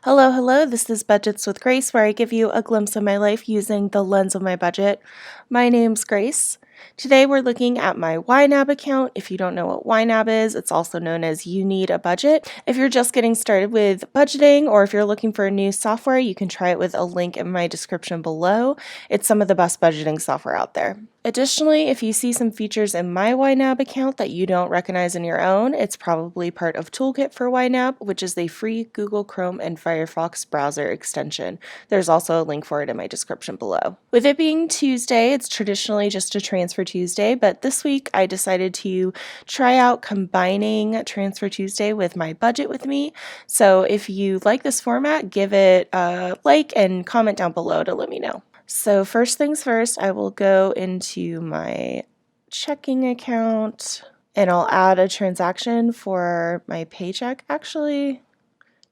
Hello, hello. This is Budgets with Grace, where I give you a glimpse of my life using the lens of my budget. My name's Grace. Today we're looking at my YNAB account. If you don't know what YNAB is, it's also known as You Need a Budget. If you're just getting started with budgeting, or if you're looking for a new software, you can try it with a link in my description below. It's some of the best budgeting software out there. Additionally, if you see some features in my YNAB account that you don't recognize in your own, it's probably part of Toolkit for YNAB, which is the free Google Chrome and Firefox browser extension. There's also a link for it in my description below. With it being Tuesday, it's traditionally just a Transfer Tuesday, but this week I decided to try out combining Transfer Tuesday with my budget with me. So if you like this format, give it a like and comment down below to let me know. So first things first, I will go into my checking account and I'll add a transaction for my paycheck. Actually,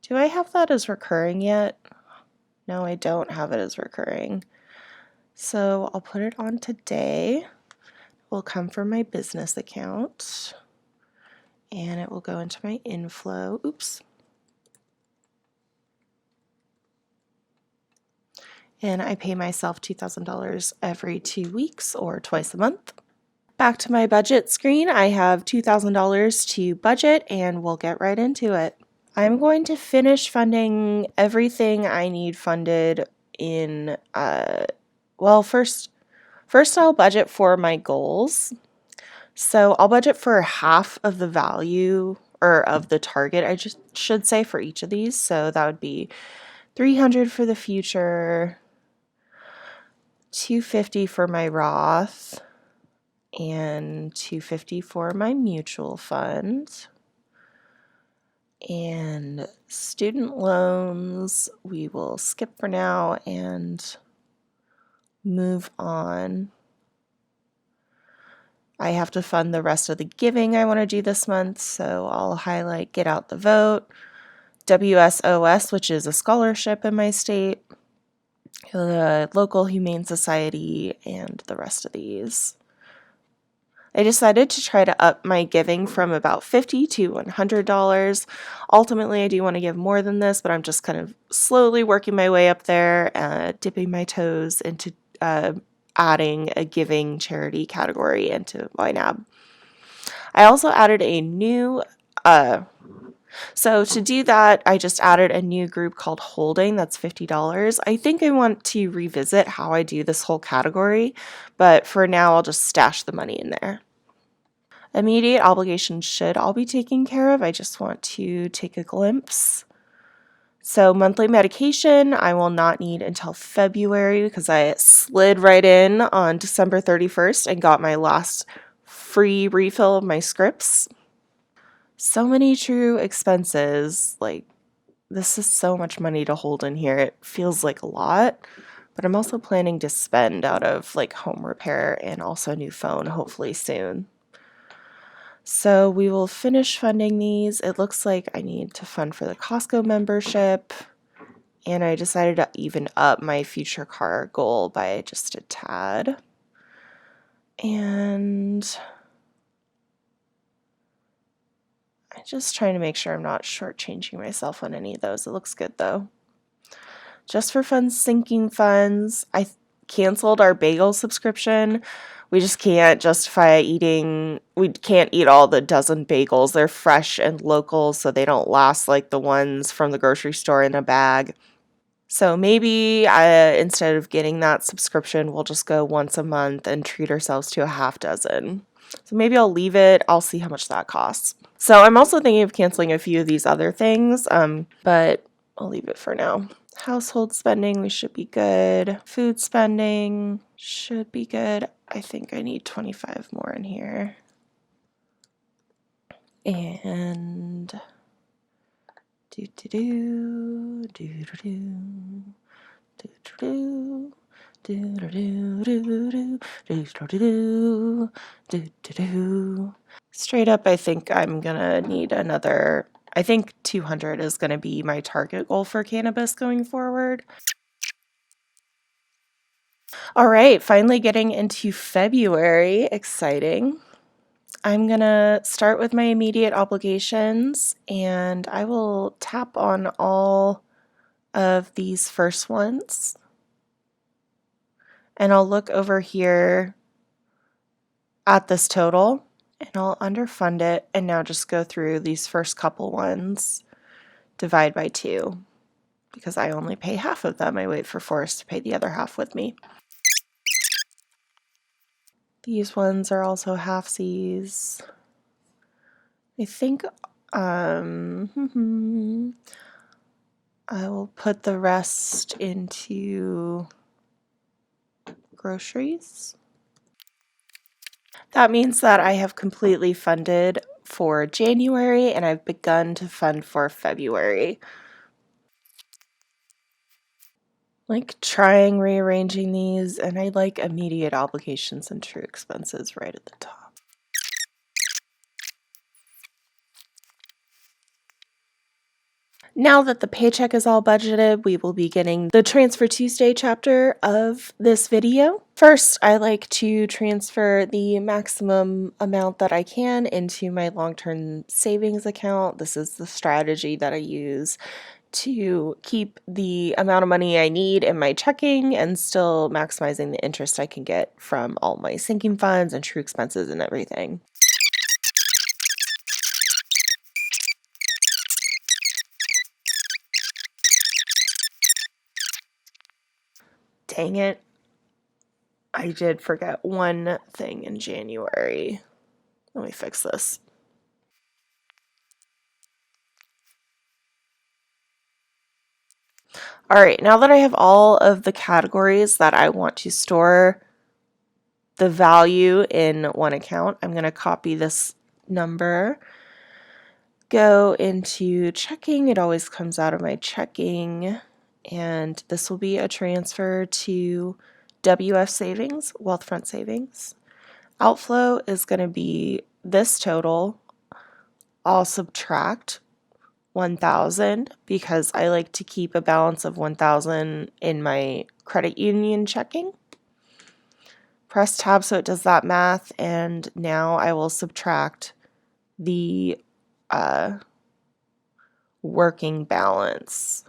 do I have that as recurring yet? No, I don't have it as recurring. So I'll put it on today. It will come from my business account and it will go into my inflow. Oops. And I pay myself $2,000 every 2 weeks or twice a month. Back to my budget screen, I have $2,000 to budget and we'll get right into it. I'm going to finish funding everything I need funded in, first I'll budget for my goals. So I'll budget for half of the value or of the target, I just should say, for each of these. So that would be $300 for the future, $250 for my Roth, and $250 for my mutual fund. And student loans, we will skip for now and move on. I have to fund the rest of the giving I want to do this month, so I'll highlight Get Out the Vote, WSOS, which is a scholarship in my state, the local humane society, and the rest of these. I decided to try to up my giving from about $50 to $100. Ultimately, I do want to give more than this, but I'm just kind of slowly working my way up there, dipping my toes into adding a giving charity category into YNAB. I also added a new so to do that, I just added a new group called Holding. That's $50. I think I want to revisit how I do this whole category, but for now I'll just stash the money in there. Immediate obligations should all be taken care of. I just want to take a glimpse. So monthly medication, I will not need until February because I slid right in on December 31st and got my last free refill of my scripts. So many true expenses, like this is so much money to hold in here. It feels like a lot, but I'm also planning to spend out of like home repair and also a new phone hopefully soon. So we will finish funding these. It looks like I need to fund for the Costco membership, and I decided to even up my future car goal by just a tad. And I'm just trying to make sure I'm not shortchanging myself on any of those. It looks good though. Just for fun sinking funds, I canceled our bagel subscription. We just can't justify we can't eat all the dozen bagels. They're fresh and local, so they don't last like the ones from the grocery store in a bag. So maybe instead of getting that subscription, we'll just go once a month and treat ourselves to a half dozen. So maybe I'll leave it. I'll see how much that costs. So I'm also thinking of canceling a few of these other things, but I'll leave it for now. Household spending, we should be good. Food spending should be good. I think I need 25 more in here. And straight up, I think I'm gonna need another. I think 200 is going to be my target goal for cannabis going forward. All right, finally getting into February. Exciting. I'm going to start with my immediate obligations, and I will tap on all of these first ones. And I'll look over here at this total and I'll underfund it and now just go through these first couple ones, divide by 2, because I only pay half of them. I wait for Forrest to pay the other half with me. These ones are also halfsies. I think I will put the rest into groceries. That means that I have completely funded for January and I've begun to fund for February. Like trying rearranging these, and I like immediate obligations and true expenses right at the top. Now that the paycheck is all budgeted, we will be getting the Transfer Tuesday chapter of this video. First, I like to transfer the maximum amount that I can into my long-term savings account. This is the strategy that I use to keep the amount of money I need in my checking and still maximizing the interest I can get from all my sinking funds and true expenses and everything. Dang it. I did forget one thing in January. Let me fix this. All right, now that I have all of the categories that I want to store the value in one account, I'm going to copy this number, go into checking. It always comes out of my checking, and this will be a transfer to WF Savings, Wealthfront Savings. Outflow is going to be this total. I'll subtract 1,000 because I like to keep a balance of 1,000 in my credit union checking. Press tab so it does that math, and now I will subtract the working balance.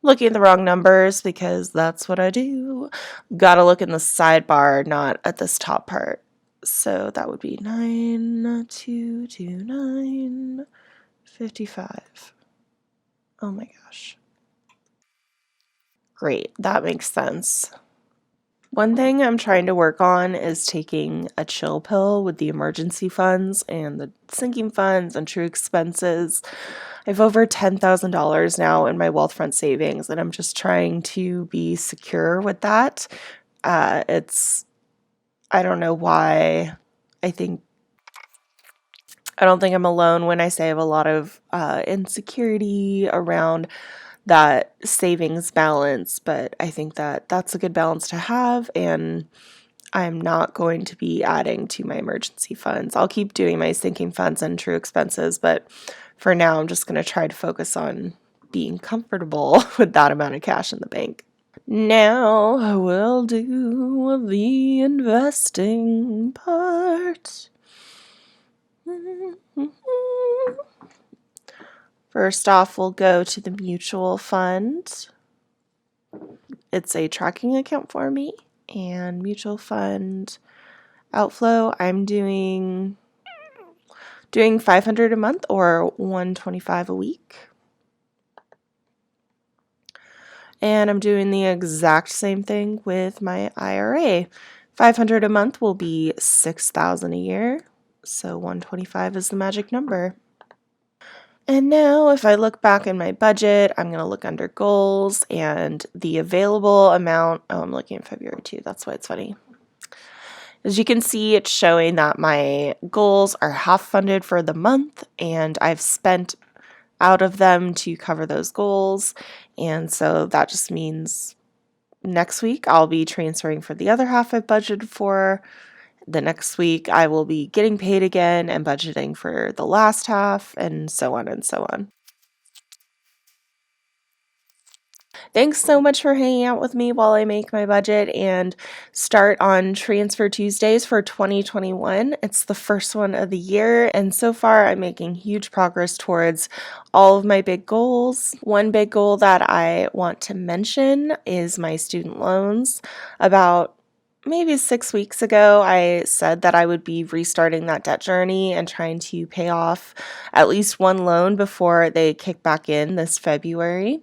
Looking at the wrong numbers because that's what I do. Gotta look in the sidebar, not at this top part. So that would be 9,229.55. Oh my gosh. Great, that makes sense. One thing I'm trying to work on is taking a chill pill with the emergency funds and the sinking funds and true expenses. I have over $10,000 now in my Wealthfront savings, and I'm just trying to be secure with that. I don't know why. I don't think I'm alone when I say I have a lot of insecurity around that savings balance, but I think that that's a good balance to have, and I'm not going to be adding to my emergency funds. I'll keep doing my sinking funds and true expenses, but for now I'm just going to try to focus on being comfortable with that amount of cash in the bank. Now we'll do the investing part. First off, we'll go to the mutual fund. It's a tracking account for me, and mutual fund outflow, I'm doing $500 a month or $125 a week. And I'm doing the exact same thing with my IRA. $500 a month will be $6,000 a year, so $125 is the magic number. And now if I look back in my budget, I'm going to look under goals and the available amount. Oh, I'm looking at February too. That's why it's funny. As you can see, it's showing that my goals are half funded for the month, and I've spent out of them to cover those goals. And so that just means next week I'll be transferring for the other half I've budgeted for. The next week I will be getting paid again and budgeting for the last half, and so on and so on. Thanks so much for hanging out with me while I make my budget and start on Transfer Tuesdays for 2021. It's the first one of the year, and so far I'm making huge progress towards all of my big goals. One big goal that I want to mention is my student loans. About maybe 6 weeks ago, I said that I would be restarting that debt journey and trying to pay off at least one loan before they kick back in this February.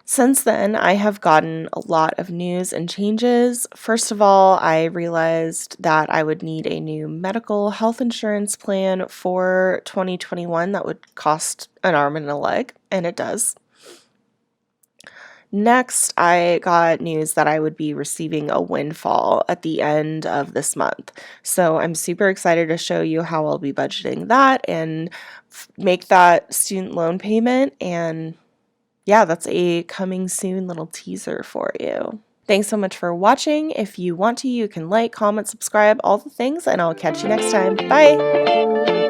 Since then, I have gotten a lot of news and changes. First of all, I realized that I would need a new medical health insurance plan for 2021 that would cost an arm and a leg, and it does. Next, I got news that I would be receiving a windfall at the end of this month. So I'm super excited to show you how I'll be budgeting that and make that student loan payment. And yeah, that's a coming soon little teaser for you. Thanks so much for watching. If you want to, you can like, comment, subscribe, all the things, and I'll catch you next time. Bye!